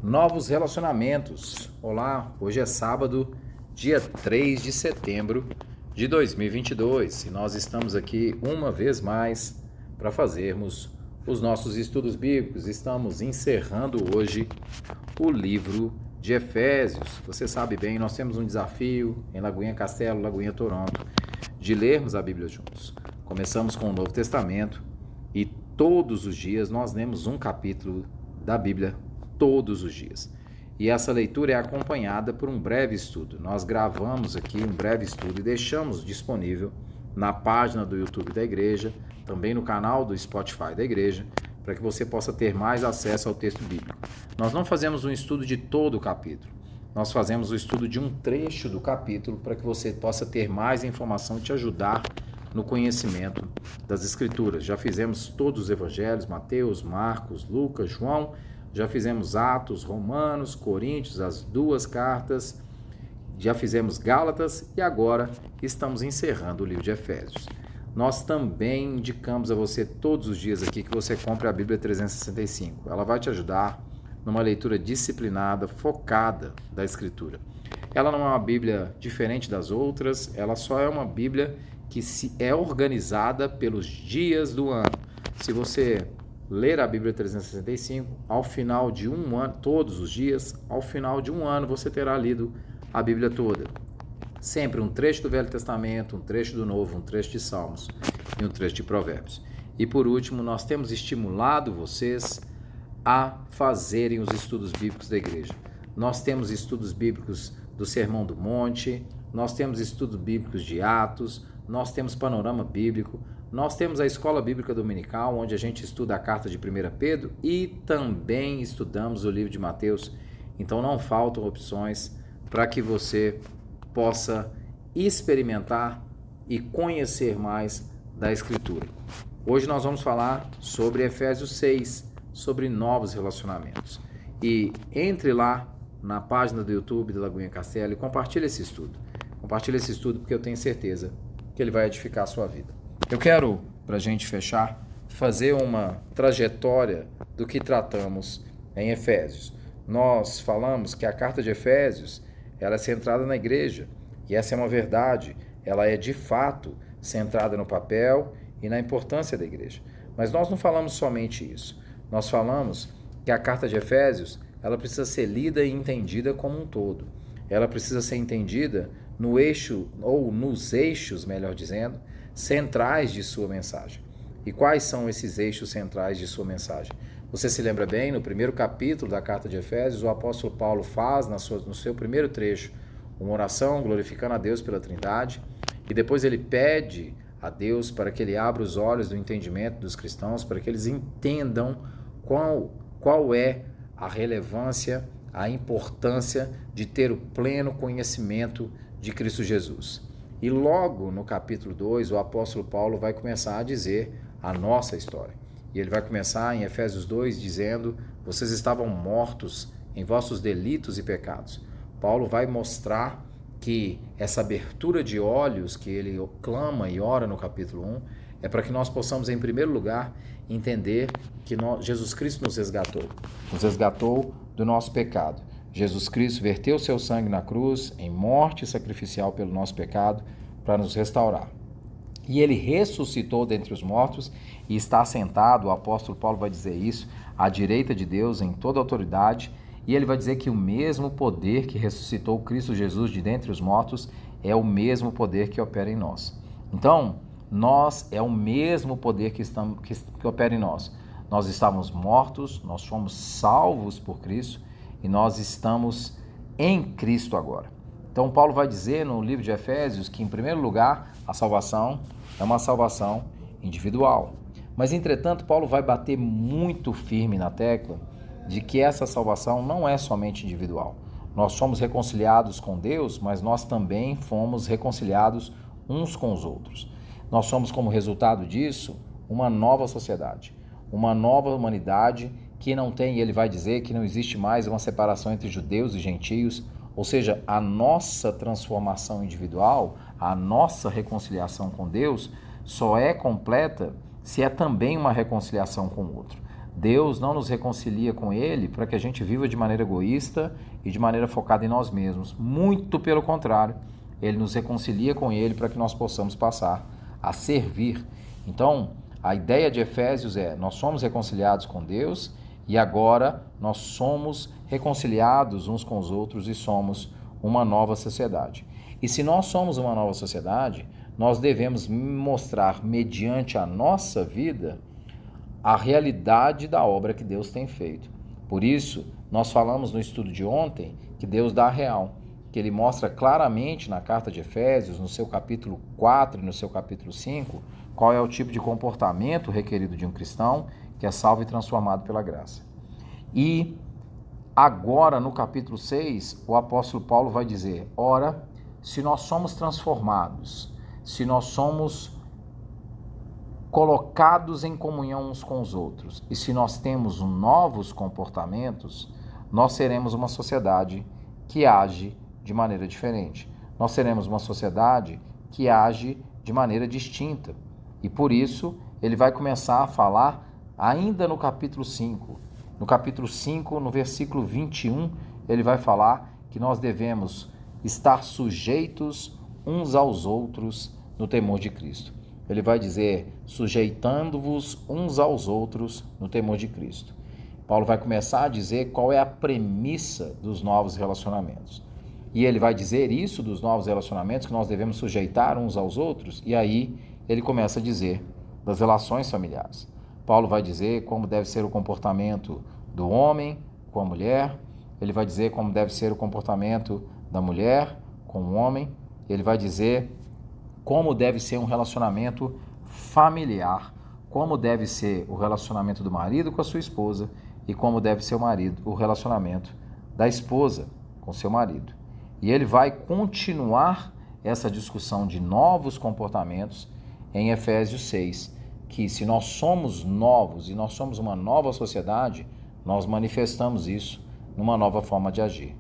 Novos relacionamentos. Olá, hoje é sábado, dia 3 de setembro de 2022 e nós estamos aqui uma vez mais para fazermos os nossos estudos bíblicos. Estamos encerrando hoje o livro de Efésios. Você sabe bem, nós temos um desafio em Lagoinha Castelo, Lagoinha Toronto, de lermos a Bíblia juntos. Começamos com o Novo Testamento e todos os dias nós lemos um capítulo da Bíblia todos os dias. E essa leitura é acompanhada por um breve estudo. Nós gravamos aqui um breve estudo e deixamos disponível na página do YouTube da igreja, também no canal do Spotify da igreja, para que você possa ter mais acesso ao texto bíblico. Nós não fazemos um estudo de todo o capítulo, nós fazemos o estudo de um trecho do capítulo para que você possa ter mais informação e te ajudar no conhecimento das Escrituras. Já fizemos todos os evangelhos, Mateus, Marcos, Lucas, João, já fizemos Atos, Romanos, Coríntios, as duas cartas, já fizemos Gálatas e agora estamos encerrando o livro de Efésios. Nós também indicamos a você todos os dias aqui que você compre a Bíblia 365. Ela vai te ajudar numa leitura disciplinada, focada da Escritura. Ela não é uma Bíblia diferente das outras, ela só é uma Bíblia que é organizada pelos dias do ano. Se você ler a Bíblia 365, ao final de um ano, todos os dias, ao final de um ano você terá lido a Bíblia toda. Sempre um trecho do Velho Testamento, um trecho do Novo, um trecho de Salmos e um trecho de Provérbios. E por último, nós temos estimulado vocês a fazerem os estudos bíblicos da igreja. Nós temos estudos bíblicos do Sermão do Monte, nós temos estudos bíblicos de Atos, nós temos panorama bíblico, nós temos a Escola Bíblica Dominical, onde a gente estuda a carta de 1 Pedro e também estudamos o livro de Mateus. Então não faltam opções para que você possa experimentar e conhecer mais da Escritura. Hoje nós vamos falar sobre Efésios 6, sobre novos relacionamentos. E entre lá na página do YouTube da Lagoinha Castelo e compartilhe esse estudo. Compartilhe esse estudo porque eu tenho certeza que ele vai edificar a sua vida. Eu quero, para a gente fechar, fazer uma trajetória do que tratamos em Efésios. Nós falamos que a carta de Efésios ela é centrada na igreja, e essa é uma verdade, ela é de fato centrada no papel e na importância da igreja. Mas nós não falamos somente isso, nós falamos que a carta de Efésios ela precisa ser lida e entendida como um todo. Ela precisa ser entendida no eixo, ou nos eixos, melhor dizendo, centrais de sua mensagem. E quais são esses eixos centrais de sua mensagem? Você se lembra bem, no primeiro capítulo da carta de Efésios, o apóstolo Paulo faz no seu primeiro trecho uma oração glorificando a Deus pela Trindade, e depois ele pede a Deus para que ele abra os olhos do entendimento dos cristãos, para que eles entendam qual é a relevância, a importância de ter o pleno conhecimento de Cristo Jesus. E logo no capítulo 2, o apóstolo Paulo vai começar a dizer a nossa história. E ele vai começar em Efésios 2 dizendo: vocês estavam mortos em vossos delitos e pecados. Paulo vai mostrar que essa abertura de olhos que ele clama e ora no capítulo 1 é para que nós possamos, em primeiro lugar, entender que Jesus Cristo nos resgatou do nosso pecado. Jesus Cristo verteu seu sangue na cruz, em morte sacrificial pelo nosso pecado, para nos restaurar. E ele ressuscitou dentre os mortos e está sentado, o apóstolo Paulo vai dizer isso, à direita de Deus em toda autoridade, e ele vai dizer que o mesmo poder que ressuscitou Cristo Jesus de dentre os mortos é o mesmo poder que opera em nós. Então, é o mesmo poder que opera em nós. Nós estávamos mortos, nós fomos salvos por Cristo, e nós estamos em Cristo agora. Então Paulo vai dizer no livro de Efésios que, em primeiro lugar, a salvação é uma salvação individual. Mas, entretanto, Paulo vai bater muito firme na tecla de que essa salvação não é somente individual. Nós somos reconciliados com Deus, mas nós também fomos reconciliados uns com os outros. Nós somos, como resultado disso, uma nova sociedade, uma nova humanidade que não tem, ele vai dizer que não existe mais uma separação entre judeus e gentios, ou seja, a nossa transformação individual, a nossa reconciliação com Deus só é completa se é também uma reconciliação com o outro. Deus não nos reconcilia com Ele para que a gente viva de maneira egoísta e de maneira focada em nós mesmos. Muito pelo contrário, Ele nos reconcilia com Ele para que nós possamos passar a servir. Então, a ideia de Efésios é: nós somos reconciliados com Deus e agora nós somos reconciliados uns com os outros e somos uma nova sociedade. E se nós somos uma nova sociedade, nós devemos mostrar, mediante a nossa vida, a realidade da obra que Deus tem feito. Por isso, nós falamos no estudo de ontem que Deus dá a real, que Ele mostra claramente na carta de Efésios, no seu capítulo 4 e no seu capítulo 5, qual é o tipo de comportamento requerido de um cristão que é salvo e transformado pela graça. E agora, no capítulo 6, o apóstolo Paulo vai dizer: ora, se nós somos transformados, se nós somos colocados em comunhão uns com os outros, e se nós temos novos comportamentos, nós seremos uma sociedade que age de maneira diferente. Nós seremos uma sociedade que age de maneira distinta. E por isso, ele vai começar a falar ainda no capítulo 5. No capítulo 5, no versículo 21, ele vai falar que nós devemos estar sujeitos uns aos outros no temor de Cristo. Ele vai dizer: sujeitando-vos uns aos outros no temor de Cristo. Paulo vai começar a dizer qual é a premissa dos novos relacionamentos. E ele vai dizer isso dos novos relacionamentos, que nós devemos sujeitar uns aos outros, e aí ele começa a dizer das relações familiares. Paulo vai dizer como deve ser o comportamento do homem com a mulher, ele vai dizer como deve ser o comportamento da mulher com o homem, ele vai dizer como deve ser um relacionamento familiar, como deve ser o relacionamento do marido com a sua esposa e como deve ser o relacionamento da esposa com seu marido. E ele vai continuar essa discussão de novos comportamentos em Efésios 6, que se nós somos novos e nós somos uma nova sociedade, nós manifestamos isso numa nova forma de agir.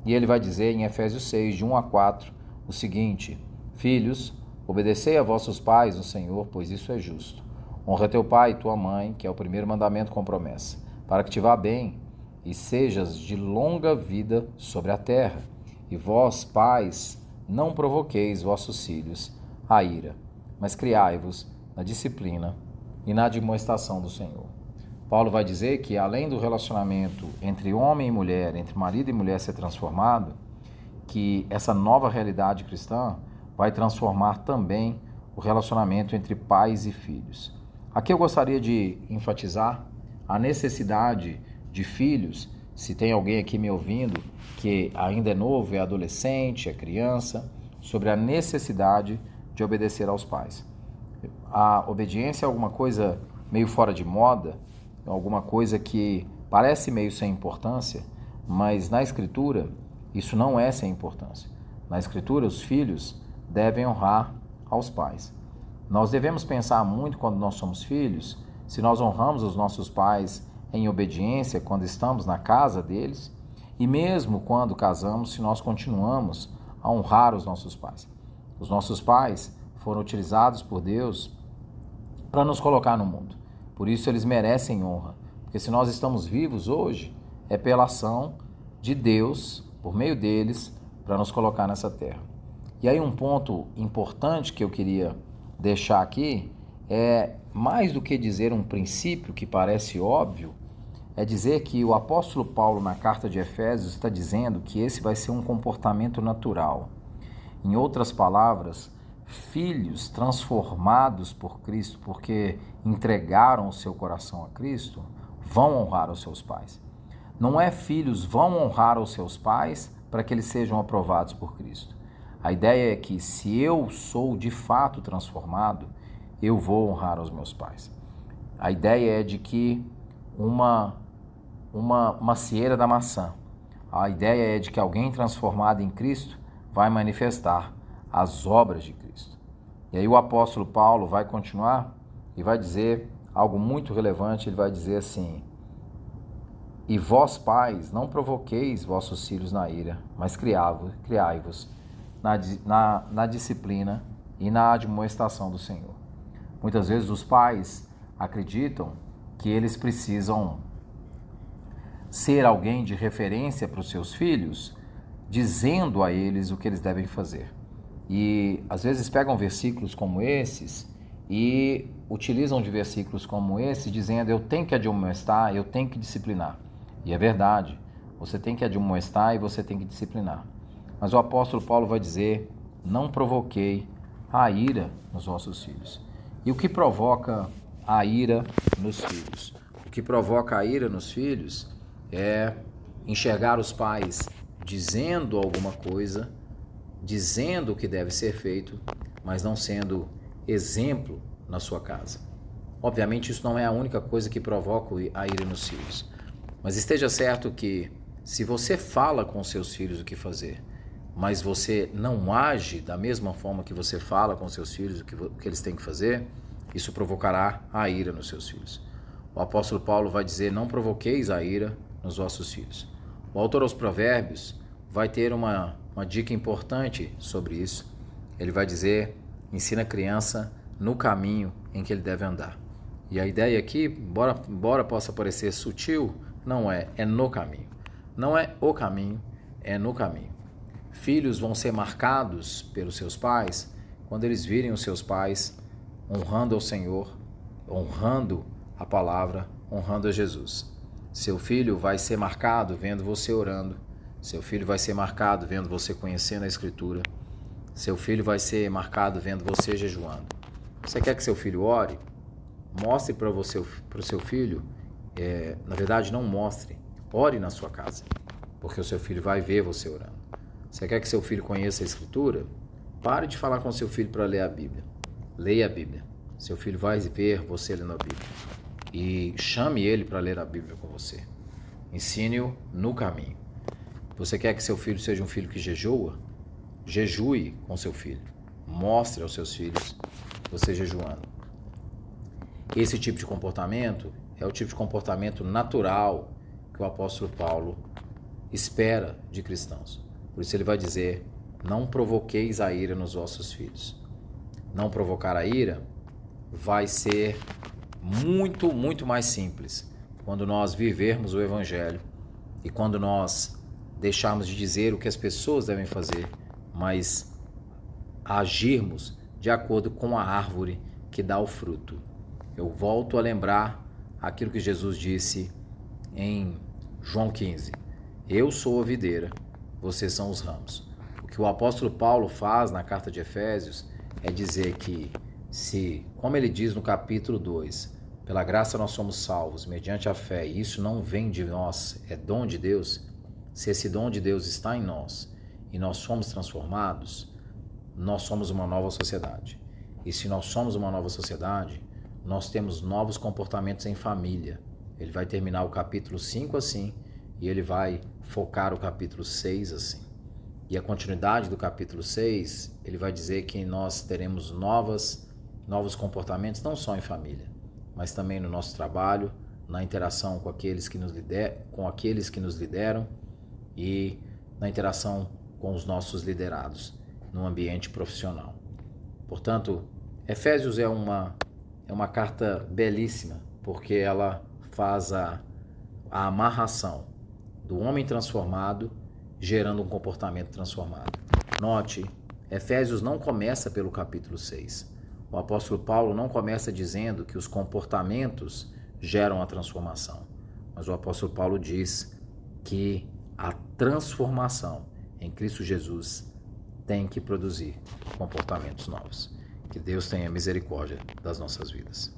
E ele vai dizer em Efésios 6, de 1 a 4, o seguinte: filhos, obedecei a vossos pais no Senhor, pois isso é justo. Honra teu pai e tua mãe, que é o primeiro mandamento com promessa, para que te vá bem e sejas de longa vida sobre a terra. E vós, pais, não provoqueis vossos filhos à ira, mas criai-vos na disciplina e na admoestação do Senhor. Paulo vai dizer que, além do relacionamento entre homem e mulher, entre marido e mulher ser transformado, que essa nova realidade cristã vai transformar também o relacionamento entre pais e filhos. Aqui eu gostaria de enfatizar a necessidade de filhos, se tem alguém aqui me ouvindo que ainda é novo, é adolescente, é criança, sobre a necessidade de obedecer aos pais. A obediência é alguma coisa meio fora de moda, alguma coisa que parece meio sem importância, mas na Escritura isso não é sem importância. Na Escritura, os filhos devem honrar aos pais. Nós devemos pensar muito quando nós somos filhos, se nós honramos os nossos pais em obediência quando estamos na casa deles, e mesmo quando casamos, se nós continuamos a honrar os nossos pais. Os nossos pais foram utilizados por Deus para nos colocar no mundo. Por isso eles merecem honra, porque se nós estamos vivos hoje, é pela ação de Deus, por meio deles, para nos colocar nessa terra. E aí um ponto importante que eu queria deixar aqui é, mais do que dizer um princípio que parece óbvio, é dizer que o apóstolo Paulo, na carta de Efésios, está dizendo que esse vai ser um comportamento natural. Em outras palavras, filhos transformados por Cristo, porque entregaram o seu coração a Cristo, vão honrar os seus pais. Não é filhos vão honrar os seus pais para que eles sejam aprovados por Cristo. A ideia é que se eu sou de fato transformado, eu vou honrar os meus pais. A ideia é de que uma macieira da maçã. A ideia é de que alguém transformado em Cristo vai manifestar as obras de Cristo. E aí o apóstolo Paulo vai continuar e vai dizer algo muito relevante. Ele vai dizer assim: e vós, pais, não provoqueis vossos filhos na ira, mas criai-vos na disciplina e na admoestação do Senhor. Muitas vezes os pais acreditam que eles precisam ser alguém de referência para os seus filhos, dizendo a eles o que eles devem fazer. E às vezes pegam versículos como esses e utilizam de versículos como esse dizendo: eu tenho que admoestar, eu tenho que disciplinar. E é verdade, você tem que admoestar e você tem que disciplinar. Mas o apóstolo Paulo vai dizer: não provoquei a ira nos vossos filhos. E o que provoca a ira nos filhos? O que provoca a ira nos filhos é enxergar os pais dizendo alguma coisa, dizendo o que deve ser feito, mas não sendo exemplo na sua casa. Obviamente isso não é a única coisa que provoca a ira nos filhos, mas esteja certo que se você fala com seus filhos o que fazer, mas você não age da mesma forma que você fala com seus filhos o que eles têm que fazer, isso provocará a ira nos seus filhos. O apóstolo Paulo vai dizer: não provoqueis a ira nos vossos filhos. O autor aos Provérbios vai ter uma dica importante sobre isso. Ele vai dizer: ensina a criança no caminho em que ele deve andar. E a ideia aqui, embora possa parecer sutil, não é no caminho. Não é o caminho, é no caminho. Filhos vão ser marcados pelos seus pais quando eles virem os seus pais honrando ao Senhor, honrando a palavra, honrando a Jesus. Seu filho vai ser marcado vendo você orando. Seu filho vai ser marcado vendo você conhecendo a Escritura. Seu filho vai ser marcado vendo você jejuando. Você quer que seu filho ore? Mostre para o seu filho, na verdade não mostre, ore na sua casa, porque o seu filho vai ver você orando. Você quer que seu filho conheça a Escritura? Pare de falar com seu filho para ler a Bíblia. Leia a Bíblia. Seu filho vai ver você lendo a Bíblia. E chame ele para ler a Bíblia com você. Ensine-o no caminho. Você quer que seu filho seja um filho que jejua? Jejue com seu filho. Mostre aos seus filhos você jejuando. Esse tipo de comportamento é o tipo de comportamento natural que o apóstolo Paulo espera de cristãos. Por isso ele vai dizer: não provoqueis a ira nos vossos filhos. Não provocar a ira vai ser muito, muito mais simples quando nós vivermos o Evangelho e quando nós deixarmos de dizer o que as pessoas devem fazer, mas agirmos de acordo com a árvore que dá o fruto. Eu volto a lembrar aquilo que Jesus disse em João 15: eu sou a videira, vocês são os ramos. O que o apóstolo Paulo faz na carta de Efésios é dizer que como ele diz no capítulo 2, pela graça nós somos salvos mediante a fé, e isso não vem de nós, é dom de Deus. Se esse dom de Deus está em nós e nós somos transformados, nós somos uma nova sociedade. E se nós somos uma nova sociedade, nós temos novos comportamentos em família. Ele vai terminar o capítulo 5 assim, e ele vai focar o capítulo 6 assim. E a continuidade do capítulo 6, ele vai dizer que nós teremos novos comportamentos, não só em família, mas também no nosso trabalho, na interação com aqueles que nos lideram e na interação com os nossos liderados no ambiente profissional. Portanto, Efésios é uma carta belíssima, porque ela faz a amarração do homem transformado gerando um comportamento transformado. Note, Efésios não começa pelo capítulo 6. O apóstolo Paulo não começa dizendo que os comportamentos geram a transformação, mas o apóstolo Paulo diz que a transformação em Cristo Jesus tem que produzir comportamentos novos. Que Deus tenha misericórdia das nossas vidas.